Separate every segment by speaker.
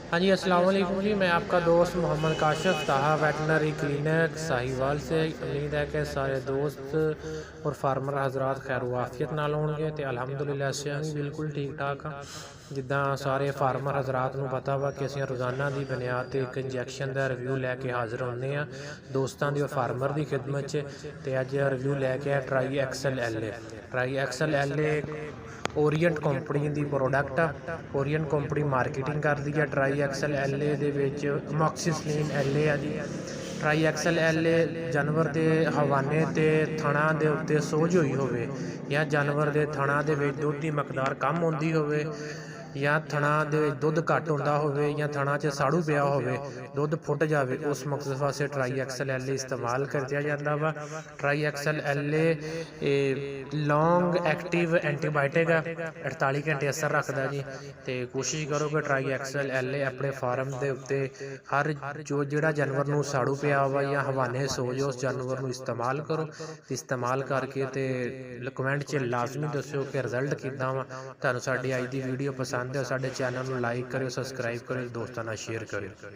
Speaker 1: हाँ जी, अस्सलाम वालेकुम जी। मैं आपका दोस्त मोहम्मद काशिफ ताहा वेटनरी क्लिनिक साहिवाल से। उम्मीद है कि सारे दोस्त और फार्मर हजरात खैर वाफियत नाल होंगे। तो अलहमदुलिल्लाह असीं भी बिल्कुल ठीक ठाक हाँ। जिद्दां सारे फार्मर हजरात नूं पता वा कि असीं रोज़ाना की बुनियाद ते एक इंजैक्शन का रिव्यू लैके हाज़र होंगे हाँ दोस्तों की और फार्मर की खिदमत च। अज रिव्यू लैके आए Tri Excel L A. Tri Excel L A Orient company की प्रोडक्ट आ। ओरीएंट कंपनी मार्केटिंग करती है ट्राई एक्सल एल ए दे अमॉक्सिसिलिन एल ए है जी। ट्राई एक्सल एल ए जानवर के हवाने ते थणा दे उत्ते सोज हुई होवे या जानवर के थणा दे विच दुध की मकदार कम होंदी होवे या थणा दे दुध घट होंदा होवे या थणा च साड़ू पिया होवे दुध फुट जाए उस मकसद वास्ते ट्राई एक्सल एल ए इस्तेमाल करया जाता वा। Tri Excel L A long active antibiotic है 48 घंटे असर रखता जी। तो कोशिश करो कि ट्राई एक्सल एल ए अपने फार्म के उत्ते हर जोड़ा जानवर नूं साड़ू पिया वा या हवाने सोज उस जानवर नूं इस्तेमाल करो। इस्तेमाल करके तो कमेंट च लाजमी दस्यो कि रिजल्ट किद्दां वा। तुहानूं साडी अज दी वीडियो पसंद है साडे चैनल नूं लाइक करियो, सबसक्राइब करियो, दोस्तों नाल शेयर करियो।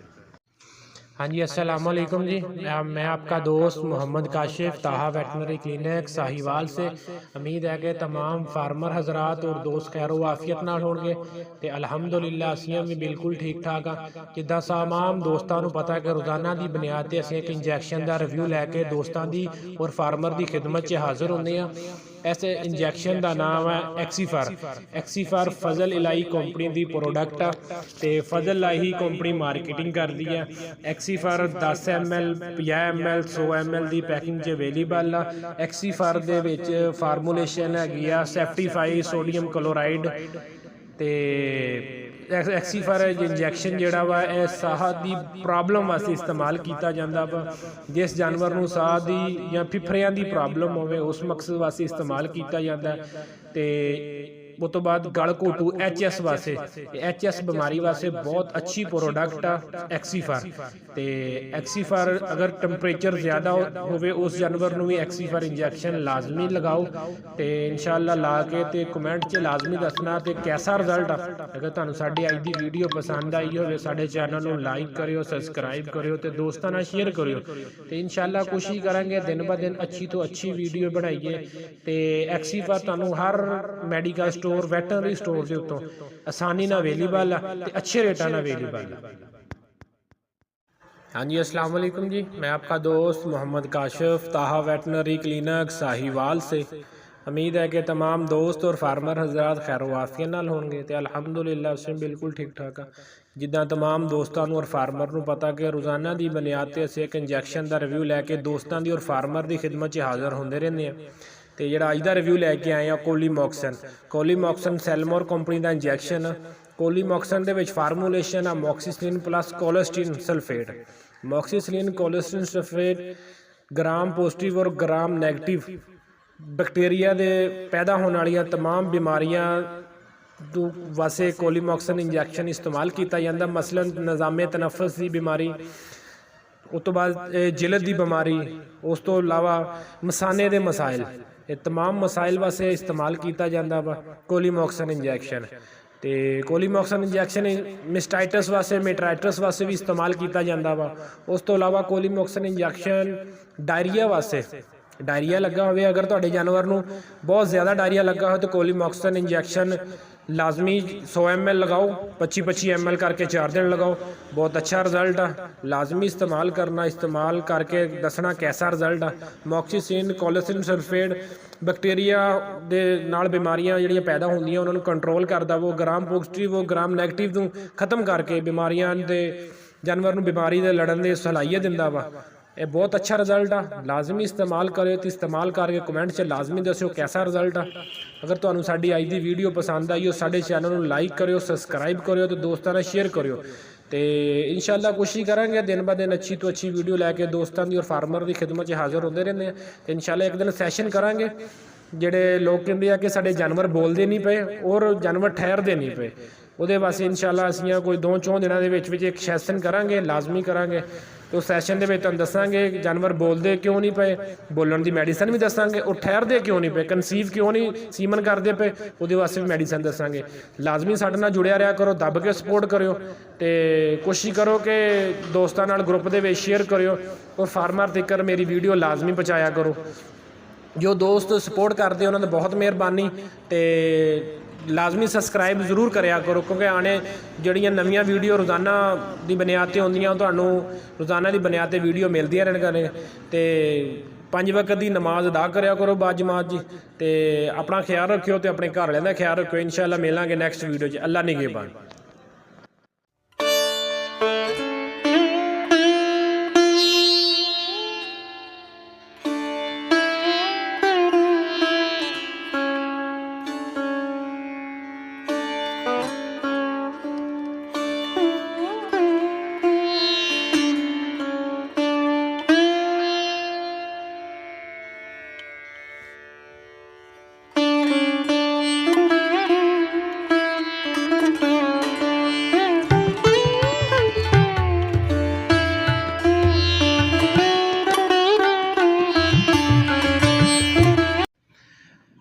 Speaker 1: हाँ जी, अस्सलाम वालेकुम जी। मैं आपका दोस्त मोहम्मद काशिफ ताहा वेटनरी क्लिनिक साहिवाल से। उम्मीद है कि तमाम फार्मर हजरात और दोस्त खैर वाफियत नाल होंगे। तो अलहमदुलिल्लाह असीं भी बिल्कुल ठीक ठाक हाँ। जिद्दां तमाम दोस्तों को पता है कि रोज़ाना की बुनियाद पर असीं एक इंजैक्शन का रिव्यू लैके दोस्तों की और फार्मर की खिदमत च हाज़र होंगे हाँ। इस इंजैक्शन का नाम है एक्सीफार। एक्सीफार फजल इलाही कंपनी की प्रोडक्ट आ ते फजल इलाही कंपनी मार्केटिंग करती है। एक्सीफार 10 ml 50 ml 100 ml की पैकिंग च अवेलेबल आ। एक्सीफार दे विच फार्मूलेशन हैगी आ सेफ्टीफाई सोडियम क्लोराइड ते एक्सीफार इंजैक्शन जोड़ा वा साह की प्रॉब्लम वास्ते इस्तेमाल किया जाता वा। जिस जानवर नूं साह की या फिफरियां की प्रॉब्लम होवे उस मकसद वास्ते इस्तेमाल किया जाता है। उस तो बाद गल घोटू HS वास्ते HS बीमारी वास्ते बहुत अच्छी प्रोडक्ट आ एक्सीफार। तो एक्सीफार अगर टैंपरेचर ज़्यादा होवे उस जानवर नूं भी एक्सीफार इंजैक्शन लाजमी लगाओ। तो इंशाअल्लाह ला के तो कमेंट च लाजमी दसना तो कैसा रिजल्ट आ। अगर तुहानूं साडी अज दी वीडियो पसंद आई हो साडे चैनल नूं लाइक करियो, सबसक्राइब करियो, तो दोस्तों नाल शेयर करियो। तो इंशाअल्लाह कोशिश करांगे दिन ब दिन अच्छी तो अच्छी वीडियो बनाइए। तो एक्सीफार तुहानूं हर मैडिकल स्टोर वैटनरी स्टोर के उत्तों आसानी नाल अवेलेबल है तो अच्छे रेटा नाल अवेलेबल है। हाँ जी, अस्सलाम वालेकुम जी। मैं आपका दोस्त मोहम्मद काशिफ ताहा वेटनरी क्लिनिक साहिवाल से। उम्मीद है कि तमाम दोस्त और फार्मर हजरात खैर वाफियत नाल होंगे। तो अलहमदुलिल्लाह असीं बिल्कुल ठीक ठाक हाँ। जिद्दां तमाम दोस्तों और फार्मर नूं पता कि रोज़ाना की बुनियाद पर असीं एक इंजैक्शन का रिव्यू लैके दोस्तों की और फार्मर की खिदमत च हाज़र होंदे रहंदे हैं। तो जोड़ा अज का रिव्यू लैके आए हैं कोलीमॉक्सन सैलमोर कंपनी का इंजैक्शन। कोलीमॉक्सन के फार्मूलेशन आ amoxicillin plus colistin sulphate. Amoxicillin colistin sulphate gram positive और ग्राम नैगेटिव बैक्टीरिया के पैदा होने वाली तमाम बीमारियां वास्ते कोलीमॉक्सन इंजैक्शन इस्तेमाल किया जाता। मसलन निज़ामे तनफस की बीमारी, उस तो बाद जिलद की बीमारी, उस तो अलावा मसाने के मसाइल, ये तमाम मसाइल वास्ते इस्तेमाल किया जाता वा कोलीमॉक्सन इंजैक्शन। तो कोलीमॉक्सन इंजैक्शन मिस्टाइटस वास्ते मेट्राइटस वास्ते भी इस्तेमाल किया जाता वा। उस तो अलावा कोलीमॉक्सन इंजैक्शन डायरिया वास्ते, डायरिया लगा हो अगर तुहाडे जानवर नूं बहुत ज़्यादा डायरिया लगा हो तो कोलीमॉक्सन इंजैक्शन लाजमी 100 ml लगाओ, 25-25 ml करके 4 दिन लगाओ, बहुत अच्छा रिजल्ट आ। लाजमी इस्तेमाल करना, इस्तेमाल करके दसना कैसा रिजल्ट आ। मॉक्सिसिलिन कोलेस्टीन सल्फेट बैक्टीरिया दे नाल बीमारियां जिहड़ियां पैदा होंदियां उन्हां नूं कंट्रोल करदा, वो ग्राम पॉजिटिव वो ग्राम नैगेटिव नूं खत्म करके बीमारियां दे जानवर नूं बीमारी दे लड़न दी सलाहियत दिंदा वा। ये बहुत अच्छा रिजल्ट आ। लाजमी इस्तेमाल करो तो इस्तेमाल करके कमेंट से लाजमी दस्यो कैसा रिजल्ट आ। अगर तुहानूं साडी अज दी वीडियो पसंद आई हो साडे चैनल नूं लाइक करियो, सबसक्राइब करियो, तो दोस्तों नाल शेयर करियो। तो इंशाअल्लाह कोशिश करांगे दिन ब दिन अच्छी तो अच्छी वीडियो लैके दोस्तों की और फार्मर की खिदमत च हाज़र होंदे रहंदे हैं। तो इंशाअल्लाह एक दिन सैशन करांगे। जेडे लोग कहते हैं कि साडे जानवर बोलते नहीं पे और जानवर ठहरते नहीं पे, ਉਹਦੇ ਵਾਸਤੇ ਇਨਸ਼ਾਅੱਲਾ ਅਸੀਂ ਕੋਈ 2-4 ਦਿਨਾਂ ਦੇ ਵਿੱਚ ਇੱਕ ਸੈਸ਼ਨ ਕਰਾਂਗੇ, ਲਾਜ਼ਮੀ ਕਰਾਂਗੇ। तो सैशन के तुहानूं दसांगे जानवर बोलते क्यों नहीं पे, बोलन की मैडिसन भी दसांगे, और ठहरते क्यों नहीं पे, कंसीव क्यों नहीं सीमन करते पे, वो वास्ते भी मैडिसन दसांगे। लाजमी साडे नाल जुड़िया रहा करो, दब के सपोर्ट करो, तो कोशिश करो कि दोस्तों नाल ग्रुप के विच शेयर करो, और फार्मर तक मेरी वीडियो लाजमी पहुँचाया करो। जो दोस्त सपोर्ट करते उन्होंने बहुत मेहरबानी, तो लाजमी सबसक्राइब जरूर करा करो, क्योंकि आने जड़ियाँ नवीं वीडियो रोज़ाना की बुनियाद पर आउंदियां, तुहानूं रोज़ाना की बुनियाद पर वीडियो मिलदियां रहन करें। तो 5 वक्त की नमाज अदा करा करो बाजमात जी। तो अपना ख्याल रखियो, तो अपने घर वालों का ख्याल रखियो। इंशाअल्लाह मिलांगे नैक्सट वीडियो। अल्लाह निगहबान।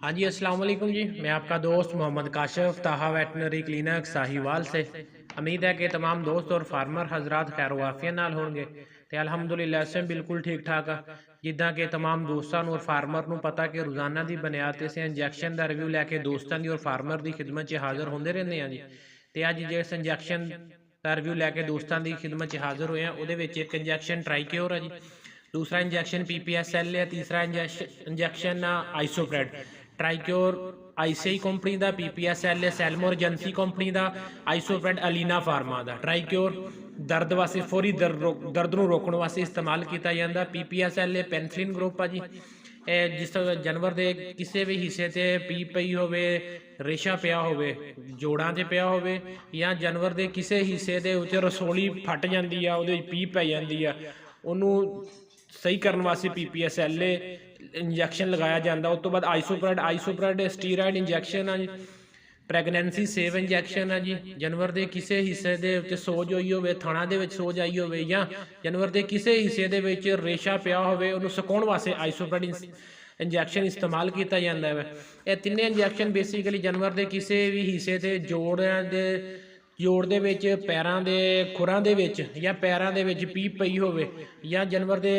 Speaker 1: हाँ जी, अस्सलाम वालेकुम जी। मैं आपका दोस्त मोहम्मद काशिफ, ताहा वेटनरी क्लिनिक साहिवाल से। उम्मीद है कि तमाम दोस्त और फार्मर हजरात खैर वाफिया नाल होंगे। तो अलहमदुलिल्लाह से बिल्कुल ठीक ठाक है। जिदा कि तमाम दोस्तों और फार्मर को पता कि रोज़ाना की बुनियाद से इंजैक्शन का रिव्यू लैके दोस्तों की और फार्मर की खिदमत हाज़र होंगे रहते हैं जी। तो अज जिस इंजैक्शन का रिव्यू लैके दोस्तों की खिदमत हाज़र होए हैं, वो एक इंजैक्शन ट्राइक्योर है जी, दूसरा इंजैक्शन PPSL है, तीसरा इंजैक्शन आइसोप्रेड। ट्राइक्योर ICI कंपनी का, PPSL सैल्मोर एजेंसी कंपनी का, आइसोप्रेड अलीना फार्मा का। ट्राइक्योर दर्द वास्ते फौरी दर्द को रोकने वास्ते इस्तेमाल किया जाता। PPSL पेंसिलिन ग्रुप है जी। जिस जानवर के किसी भी हिस्से से पीप पई होवे, रेशा पिया होवे, जोड़ां ते पिया होवे, या जानवर के किसी हिस्से के उत्ते रसोली फट जाती है, वो पीप पै जाती है, उन्होंने सही करने वास्ते PPSL इंजैक्शन लगाया जाता। उस तो बाद आइसोप्रेड स्टीराइड इंजैक्शन है जी। प्रैगनेंसी सेव इंजैक्शन है जी। जानवर के किसी हिस्से के उत्ते सोज हुई हो, थणा दे विच सोज आई हो, या जानवर के किसी हिस्से के विच रेशा पिया होवे, उन्होंने सुकाउण वास्ते आइसोप्रेड इंजैक्शन इस्तेमाल किया जाता है। ये तीनों इंजैक्शन बेसिकली जानवर के किसी भी हिस्से से जोड़ दे विच, पैरां दे खुरां दे विच, या पैरां दे विच पीप पई होवे, या जानवर के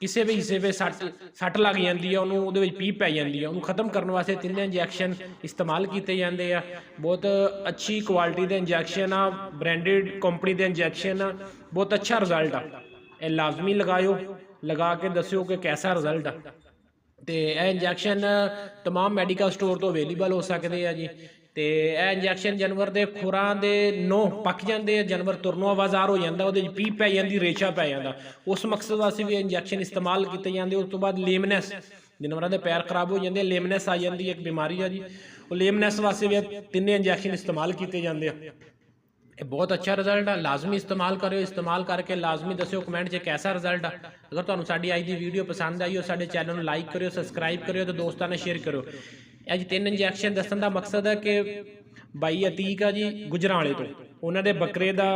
Speaker 1: किसी भी हिस्से पे सट लग जाती है, उन्होंने वो पीप पै जाती है, उन्होंने खत्म करने वास्ते तीनों इंजैक्शन इस्तेमाल किए जाते हैं। बहुत अच्छी क्वालिटी के इंजैक्शन आ, ब्रांडेड कंपनी के इंजैक्शन आ, बहुत अच्छा रिजल्ट आ। यह लाजमी लगाओ, लगा के दस्यो कि कैसा रिजल्ट आ। तो यह इंजैक्शन तमाम मैडिकल स्टोर तो अवेलेबल हो सकते हैं जी। तो यह इंजैक्शन जानवर के खुरां के नो पक जाते हैं, जानवर तुरनों आवाज़ार हो जाता, वो पीप पै जाती, रेशा पै जाता, उस मकसद वास्ते भी इंजैक्शन इस्तेमाल किए जाते। उस तो बाद लेमनैस, जानवरों के पैर खराब हो जाते, लेमनैस आ जाती, एक बीमारी है जी, वो लेमनैस वास्ते भी तीनों इंजैक्शन इस्तेमाल किए जाते हैं। बहुत अच्छा रिजल्ट है, लाजमी इस्तेमाल करो। इस्तेमाल करके लाजमी दस्यो कमेंट च कैसा रिजल्ट है। अगर तुहानूं साडी अज की वीडियो पसंद आई हो, साडे चैनल लाइक करो, सबसक्राइब करो, तो दोस्तों ने शेयर करो। अज 3 इंजैक्शन दसन का मकसद है कि बाई अतीक है जी गुजराले तो, उन्होंने बकरे का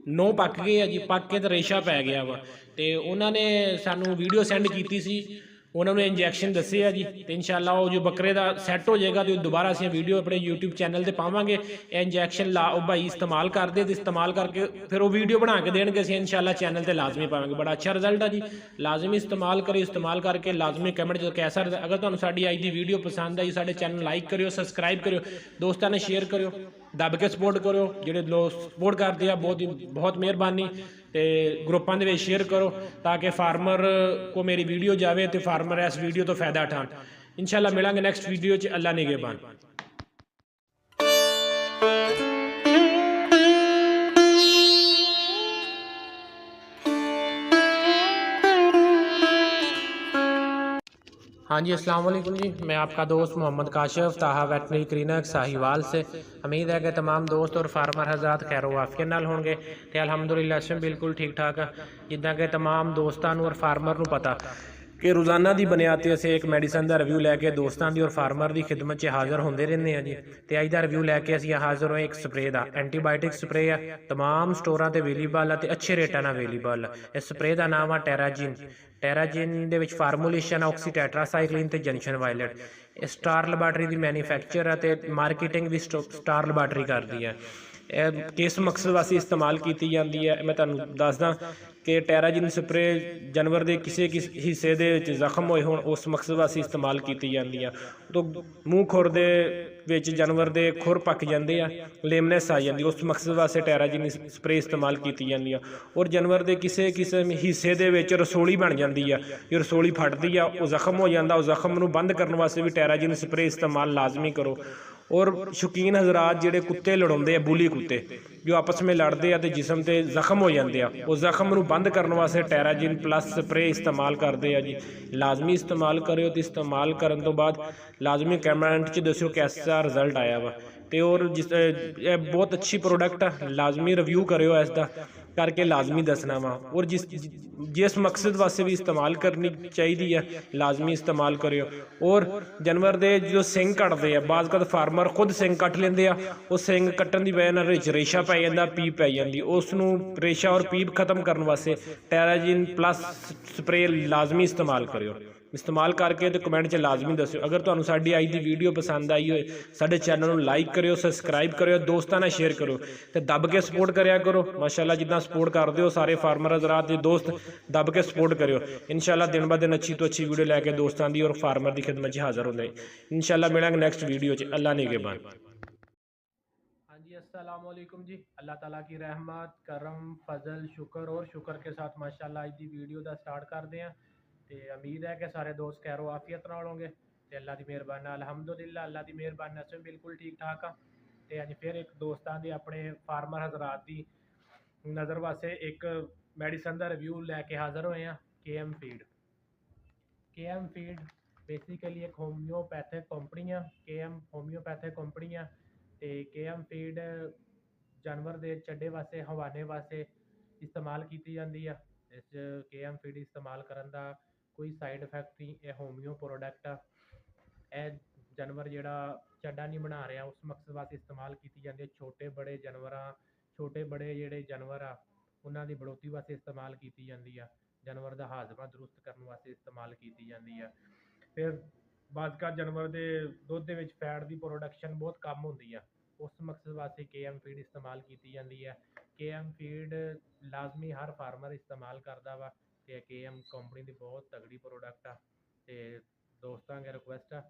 Speaker 1: नौ पक गए है जी, पक के तो रेशा पै गया वा, तो उन्होंने सानू वीडियो सेंड की सी, उन्होंने इंजैक्शन दसे है जी। तो इंशाअल्लाह वो जो बकरे का सैट हो जाएगा तो दोबारा असीं वीडियो अपने YouTube चैनल पर पावांगे। ये इंजैक्शन भाई इस्तेमाल करते, तो इस्तेमाल करके फिर वो वीडियो बना के देंगे, असीं इंशाअल्लाह चैनल पर लाजमी पावांगे। बड़ा अच्छा रिजल्ट है जी, लाजमी इस्तेमाल करो। इस्तेमाल करके लाजमी कमेंट जो कैसा, अगर तुहानूं साडी अज की वीडियो पसंद आई, साडे चैनल लाइक करो, सबसक्राइब करो, दोस्तों ने शेयर करो, दब के सपोर्ट करो। जो लोग सपोर्ट करते हैं बहुत मेहरबानी। तो ग्रुपों के शेयर करो ताकि फार्मर को मेरी वीडियो जाए, तो फार्मर इस वीडियो तो फायदा उठान। इंशाअल्लाह मिलांगे नेक्स्ट वीडियो च। अल्लाह निगहबान। हाँ जी, अस्सलाम वालेकुम जी। मैं आपका दोस्त मोहम्मद काशिफ, ताहा वेटनरी क्लिनिक साहिवाल से। उम्मीद है कि तमाम दोस्त और फार्मर हजरात खैर वाफिया नाल होंगे। तो अलहमदुलिल्लाह से बिल्कुल ठीक ठाक है। जिदा कि तमाम दोस्तों और फार्मर को पता ਕਿ ਰੋਜ਼ਾਨਾ ਦੀ ਬੁਨਿਆਦ 'ਤੇ ਅਸੀਂ ਇੱਕ ਮੈਡੀਸਨ ਦਾ ਰਿਵਿਊ ਲੈ ਕੇ ਦੋਸਤਾਂ ਦੀ ਔਰ ਫਾਰਮਰ ਦੀ ਖਿਦਮਤ 'ਚ ਹਾਜ਼ਰ ਹੁੰਦੇ ਰਹਿੰਦੇ ਹਾਂ ਜੀ। ਤੇ ਅੱਜ ਦਾ ਰਿਵਿਊ ਲੈ ਕੇ ਅਸੀਂ ਹਾਜ਼ਰ ਹੋਏ ਇੱਕ ਸਪਰੇਅ ਦਾ, ਐਂਟੀਬਾਇਓਟਿਕ ਸਪਰੇਅ ਆ, ਤਮਾਮ ਸਟੋਰਾਂ ਤੇ ਅਵੇਲੇਬਲ ਆ ਤੇ ਅੱਛੇ ਰੇਟਾਂ ਨਾਲ ਅਵੇਲੇਬਲ ਆ। ਇਸ ਸਪਰੇਅ ਦਾ ਨਾਮ ਆ ਟੈਰਾਜਿਨ। ਟੈਰਾਜਿਨ ਦੇ ਵਿੱਚ ਫਾਰਮੂਲੇਸ਼ਨ ਆਕਸੀ ਟੈਟਰਾਸਾਈਕਲਿਨ ਤੇ ਜੰਕਸ਼ਨ ਵਾਇਲਟ। ਇਹ ਸਟਾਰ ਲੈਬਾਰਟਰੀ ਦੀ ਮੈਨੂਫੈਕਚਰ ਆ ਤੇ ਮਾਰਕੀਟਿੰਗ ਵੀ ਸਟਾਰ ਲੈਬਾਰਟਰੀ ਕਰਦੀ ਹੈ। ਇਹ ਕਿਸ ਮਕਸਦ ਵਾਸਤੇ ਇਸਤੇਮਾਲ ਕੀਤੀ ਜਾਂਦੀ ਹੈ ਮੈਂ ਤੁਹਾਨੂੰ ਦੱਸਦਾ ਕਿ ਟੈਰਾਜਿਨ ਸਪਰੇਅ ਜਾਨਵਰ ਦੇ ਕਿਸੇ ਹਿੱਸੇ ਦੇ ਵਿੱਚ ਜ਼ਖਮ ਹੋਏ ਹੋਣ ਉਸ ਮਕਸਦ ਵਾਸਤੇ ਇਸਤੇਮਾਲ ਕੀਤੀ ਜਾਂਦੀ ਆ। ਉਦੋਂ ਮੂੰਹ ਖੁਰ ਦੇ ਵਿੱਚ ਜਾਨਵਰ ਦੇ ਖੁਰ ਪੱਕ ਜਾਂਦੇ ਆ, ਲੇਮਨੈਸ ਆ ਜਾਂਦੀ, ਉਸ ਮਕਸਦ ਵਾਸਤੇ ਟੈਰਾਜਿਨ ਸਪਰੇਅ ਇਸਤੇਮਾਲ ਕੀਤੀ ਜਾਂਦੀ ਆ। ਔਰ ਜਾਨਵਰ ਦੇ ਕਿਸੇ ਹਿੱਸੇ ਦੇ ਵਿੱਚ ਰਸੋਲੀ ਬਣ ਜਾਂਦੀ ਆ, ਜੇ ਰਸੋਲੀ ਫਟਦੀ ਆ, ਉਹ ਜ਼ਖਮ ਹੋ ਜਾਂਦਾ, ਉਹ ਜ਼ਖਮ ਨੂੰ ਬੰਦ ਕਰਨ ਵਾਸਤੇ ਵੀ ਟੈਰਾਜਿਨ ਸਪਰੇਅ ਇਸਤੇਮਾਲ ਲਾਜ਼ਮੀ ਕਰੋ। ਔਰ ਸ਼ੌਕੀਨ ਹਜ਼ਰਾਤ ਜਿਹੜੇ ਕੁੱਤੇ ਲੜਾਉਂਦੇ ਆ, ਬੁਲੀ ਕੁੱਤੇ ਜੋ ਆਪਸ ਵਿੱਚ ਲੜਦੇ ਆ ਤੇ ਜਿਸਮ ਤੇ ਜ਼ਖਮ ਹੋ ਜਾਂਦੇ ਆ, ਉਹ ਜ਼ਖਮ ਨੂੰ ਬੰਦ ਕਰਨ ਵਾਸਤੇ ਟੈਰਾਜਿਨ ਪਲੱਸ ਸਪਰੇਅ ਇਸਤੇਮਾਲ ਕਰਦੇ ਆ ਜੀ। ਲਾਜ਼ਮੀ ਇਸਤੇਮਾਲ ਕਰਿਓ ਤੇ ਇਸਤੇਮਾਲ ਕਰਨ ਤੋਂ ਬਾਅਦ ਲਾਜ਼ਮੀ ਕਮੈਂਟ 'ਚ ਦੱਸਿਓ ਕੈਸਾ ਰਿਜ਼ਲਟ ਆਇਆ ਵਾ। ਤੇ ਔਰ ਇਹ ਬਹੁਤ ਅੱਛੀ ਪ੍ਰੋਡਕਟ ਆ, ਲਾਜ਼ਮੀ ਰਿਵਿਊ ਕਰਿਓ ਇਸ ਦਾ ਕਰਕੇ, ਲਾਜ਼ਮੀ ਦੱਸਣਾ ਵਾ। ਔਰ ਜਿਸ ਮਕਸਦ ਵਾਸਤੇ ਵੀ ਇਸਤੇਮਾਲ ਕਰਨੀ ਚਾਹੀਦੀ ਹੈ ਲਾਜ਼ਮੀ ਇਸਤੇਮਾਲ ਕਰਿਓ। ਔਰ ਜਾਨਵਰ ਦੇ ਜਦੋਂ ਸਿੰਗ ਕੱਟਦੇ ਆ, ਬਾਜ਼ ਕਦ ਫਾਰਮਰ ਖੁਦ ਸਿੰਗ ਕੱਟ ਲੈਂਦੇ ਆ, ਉਹ ਸਿੰਗ ਕੱਟਣ ਦੀ ਵਜ੍ਹਾ ਨਾਲ ਵਿੱਚ ਰੇਸ਼ਾ ਪੈ ਜਾਂਦਾ, ਪੀਪ ਪੈ ਜਾਂਦੀ, ਉਸ ਨੂੰ ਰੇਸ਼ਾ ਔਰ ਪੀਪ ਖਤਮ ਕਰਨ ਵਾਸਤੇ ਟੈਰਾਜਿਨ ਪਲੱਸ ਸਪਰੇਅ ਲਾਜ਼ਮੀ ਇਸਤੇਮਾਲ ਕਰਿਓ। ਇਸਤੇਮਾਲ ਕਰਕੇ ਤੇ ਕਮੈਂਟ 'ਚ ਲਾਜ਼ਮੀ ਦੱਸਿਓ। ਅਗਰ ਤੁਹਾਨੂੰ ਸਾਡੀ ਅੱਜ ਦੀ ਵੀਡੀਓ ਪਸੰਦ ਆਈ ਹੋਏ ਸਾਡੇ ਚੈਨਲ ਨੂੰ ਲਾਈਕ ਕਰਿਓ, ਸਬਸਕ੍ਰਾਈਬ ਕਰਿਓ, ਦੋਸਤਾਂ ਨਾਲ ਸ਼ੇਅਰ ਕਰੋ ਤੇ ਦੱਬ ਕੇ ਸਪੋਰਟ ਕਰਿਆ ਕਰੋ। ਮਾਸ਼ਾਅੱਲਾ ਜਿੱਦਾਂ ਸਪੋਰਟ ਕਰਦੇ ਹੋ ਸਾਰੇ ਫਾਰਮਰ ਹਜ਼ਰਾਤ ਦੇ ਦੋਸਤ ਦੱਬ ਕੇ ਸਪੋਰਟ ਕਰਿਓ। ਇਨਸ਼ਾਅੱਲਾ ਦਿਨ ਬ ਦਿਨ ਅੱਛੀ ਤੋਂ ਅੱਛੀ ਵੀਡੀਓ ਲੈ ਕੇ ਦੋਸਤਾਂ ਦੀ ਔਰ ਫਾਰਮਰ ਦੀ ਖਿਦਮਤ 'ਚ ਹਾਜ਼ਰ ਹੁੰਦੇ। ਇਨਸ਼ਾਅੱਲਾ ਮਿਲਾਂਗੇ ਨੈਕਸਟ ਵੀਡੀਓ 'ਚ। ਅੱਲਾ ਨਿਗहबान। हाँ जी, अस्सलाम वालेकुम जी। अल्लाह ताला की रहमत, करम, फजल, शुक्र और शुक्र के साथ माशाअल्लाह आज दी वीडियो ਦਾ ਸਟਾਰਟ ਕਰਦੇ ਹਾਂ ਤੇ ਉਮੀਦ ਹੈ ਕਿ ਸਾਰੇ ਦੋਸਤ ਖੈਰੋ ਆਫੀਅਤ ਨਾਲ ਹੋਣਗੇ ਤੇ ਅੱਲਾ ਦੀ ਮਿਹਰਬਾਨੀ ਨਾਲ ਅਲਹਮਦੁਲਿਲਾ ਅੱਲਾ ਦੀ ਮਿਹਰਬਾਨੀ ਨਾਲ ਅਸੀਂ ਬਿਲਕੁਲ ਠੀਕ ਠਾਕ ਆ। ਤੇ ਅੱਜ ਫਿਰ ਇੱਕ ਦੋਸਤਾਂ ਦੇ ਆਪਣੇ ਫਾਰਮਰ ਹਜ਼ਰਾਤ ਦੀ ਨਜ਼ਰ ਵਾਸਤੇ ਇੱਕ ਮੈਡੀਸਨ ਦਾ ਰਿਵਿਊ ਲੈ ਕੇ ਹਾਜ਼ਰ ਹੋਏ ਆ। KM feed. KM feed basically ਇੱਕ ਹੋਮਿਓਪੈਥਿਕ ਕੰਪਨੀ ਆ। KM ਹੋਮਿਓਪੈਥਿਕ ਕੰਪਨੀ ਆ ਤੇ KM ਫੀਡ ਜਾਨਵਰ ਦੇ ਚੱਡੇ ਵਾਸਤੇ, ਹਵਾਨੇ ਵਾਸਤੇ ਇਸਤੇਮਾਲ ਕੀਤੀ ਜਾਂਦੀ ਆ। ਇਸ KM ਫੀਡ ਇਸਤੇਮਾਲ ਕਰਨ ਦਾ ਕੋਈ ਸਾਈਡ ਇਫੈਕਟ ਨਹੀਂ। ਇਹ ਹੋਮਿਓ ਪ੍ਰੋਡਕਟ ਆ। ਇਹ ਜਾਨਵਰ ਜਿਹੜਾ ਚੱਡਾ ਨਹੀਂ ਬਣਾ ਰਿਹਾ ਉਸ ਮਕਸਦ ਵਾਸਤੇ ਇਸਤੇਮਾਲ ਕੀਤੀ ਜਾਂਦੀ ਹੈ। ਛੋਟੇ ਬੜੇ ਜਿਹੜੇ ਜਾਨਵਰ ਆ ਉਹਨਾਂ ਦੀ ਬੜੋਤੀ ਵਾਸਤੇ ਇਸਤੇਮਾਲ ਕੀਤੀ ਜਾਂਦੀ ਆ। ਜਾਨਵਰ ਦਾ ਹਾਜ਼ਮਾ ਦਰੁਸਤ ਕਰਨ ਵਾਸਤੇ ਇਸਤੇਮਾਲ ਕੀਤੀ ਜਾਂਦੀ ਆ। ਫਿਰ ਬਾਜ਼ਕਾ ਜਾਨਵਰ ਦੇ ਦੁੱਧ ਦੇ ਵਿੱਚ ਫੈਟ ਦੀ ਪ੍ਰੋਡਕਸ਼ਨ ਬਹੁਤ ਕਮ ਹੁੰਦੀ ਆ, ਉਸ ਮਕਸਦ ਵਾਸਤੇ KM ਫੀਡ ਇਸਤੇਮਾਲ ਕੀਤੀ ਜਾਂਦੀ ਹੈ। KM ਫੀਡ ਲਾਜ਼ਮੀ ਹਰ ਫਾਰਮਰ ਇਸਤੇਮਾਲ ਕਰਦਾ ਵਾ ਤੇ KM ਕੰਪਨੀ ਦੀ ਬਹੁਤ ਤਗੜੀ ਪ੍ਰੋਡਕਟ ਆ ਤੇ ਦੋਸਤਾਂ ਅੱਗੇ ਰਿਕੁਐਸਟ ਆ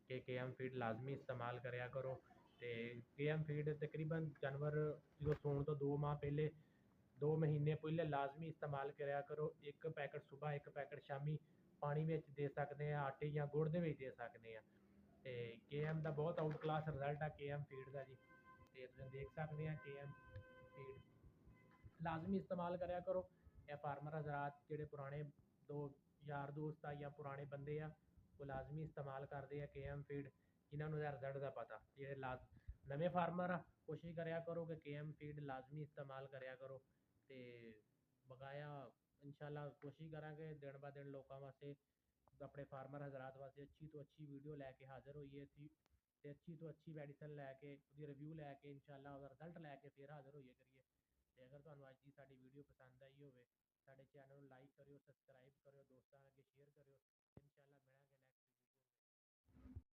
Speaker 1: ਕਿ KM ਫੀਡ ਲਾਜ਼ਮੀ ਇਸਤੇਮਾਲ ਕਰਿਆ ਕਰੋ। ਤੇ KM ਫੀਡ ਤਕਰੀਬਨ ਜਾਨਵਰ ਜਦੋਂ ਸੌਣ ਤੋਂ 2 ਮਾਹ ਪਹਿਲੇ 2 ਮਹੀਨੇ ਪਹਿਲੇ ਲਾਜ਼ਮੀ ਇਸਤੇਮਾਲ ਕਰਿਆ ਕਰੋ। ਇੱਕ ਪੈਕਟ ਸੁਬਾਹ, ਇੱਕ ਪੈਕਟ ਸ਼ਾਮੀ ਪਾਣੀ ਵਿੱਚ ਦੇ ਸਕਦੇ ਆ, ਆਟੇ ਜਾਂ ਗੁੜ ਦੇ ਵਿੱਚ ਦੇ ਸਕਦੇ ਆ। ਤੇ KM ਦਾ ਬਹੁਤ ਆਊਟ ਕਲਾਸ ਰਿਜ਼ਲਟ ਆ KM ਫੀਡ ਦਾ ਜੀ। ਤੇ ਤੁਸੀਂ ਦੇਖ ਸਕਦੇ ਆ KM ਫੀਡ ਲਾਜ਼ਮੀ ਇਸਤੇਮਾਲ ਕਰਿਆ ਕਰੋ। ਇਹ ਫਾਰਮਰ ਹਜ਼ਰਾਤ ਜਿਹੜੇ ਪੁਰਾਣੇ ਯਾਰ ਦੋਸਤ ਆ ਜਾਂ ਪੁਰਾਣੇ ਬੰਦੇ ਆ ਉਹ ਲਾਜ਼ਮੀ ਇਸਤੇਮਾਲ ਕਰਦੇ ਆ KM ਫੀਡ, ਜਿਨ੍ਹਾਂ ਨੂੰ ਇਹਦਾ ਰਿਜ਼ਲਟ ਦਾ ਪਤਾ। ਜਿਹੜੇ ਨਵੇਂ ਫਾਰਮਰ ਆ ਕੋਸ਼ਿਸ਼ ਕਰਿਆ ਕਰੋ ਕਿ KM ਫੀਡ ਲਾਜ਼ਮੀ ਇਸਤੇਮਾਲ ਕਰਿਆ ਕਰੋ ਤੇ ਬਕਾਇਆ ਇਨਸ਼ਾਅੱਲਾ ਕੋਸ਼ਿਸ਼ ਕਰਾਂਗੇ ਦਿਨ ਬ ਦਿਨ ਲੋਕਾਂ ਵਾਸਤੇ, ਆਪਣੇ ਫਾਰਮਰ ਹਜ਼ਰਾਤ ਵਾਸਤੇ ਅੱਛੀ ਤੋਂ ਅੱਛੀ ਵੀਡੀਓ ਲੈ ਕੇ ਹਾਜ਼ਰ ਹੋਈਏ ਅਸੀਂ ਤੇ ਅੱਛੀ ਤੋਂ ਅੱਛੀ ਮੈਡੀਸਨ ਲੈ ਕੇ ਉਹਦੀ ਰਿਵਿਊ ਲੈ ਕੇ ਇਨਸ਼ਾਅੱਲਾ ਉਹਦਾ ਰਿਜ਼ਲਟ ਲੈ ਕੇ ਫਿਰ ਹਾਜ਼ਰ ਹੋਈਏ ਕਰੀਏ। ਤੇ ਅਗਰ ਤੁਹਾਨੂੰ ਅੱਜ ਦੀ ਸਾਡੀ ਵੀਡੀਓ ਪਸੰਦ ਆਈ ਹੋਵੇ ਸਾਡੇ ਚੈਨਲ ਨੂੰ ਲਾਈਕ ਕਰਿਓ, ਸਬਸਕ੍ਰਾਈਬ ਕਰਿਓ, ਦੋਸਤਾਂ ਅੱਗੇ ਸ਼ੇਅਰ ਕਰਿਓ। ਇਨਸ਼ਾਅੱਲਾ ਮਿਲਾਂਗੇ।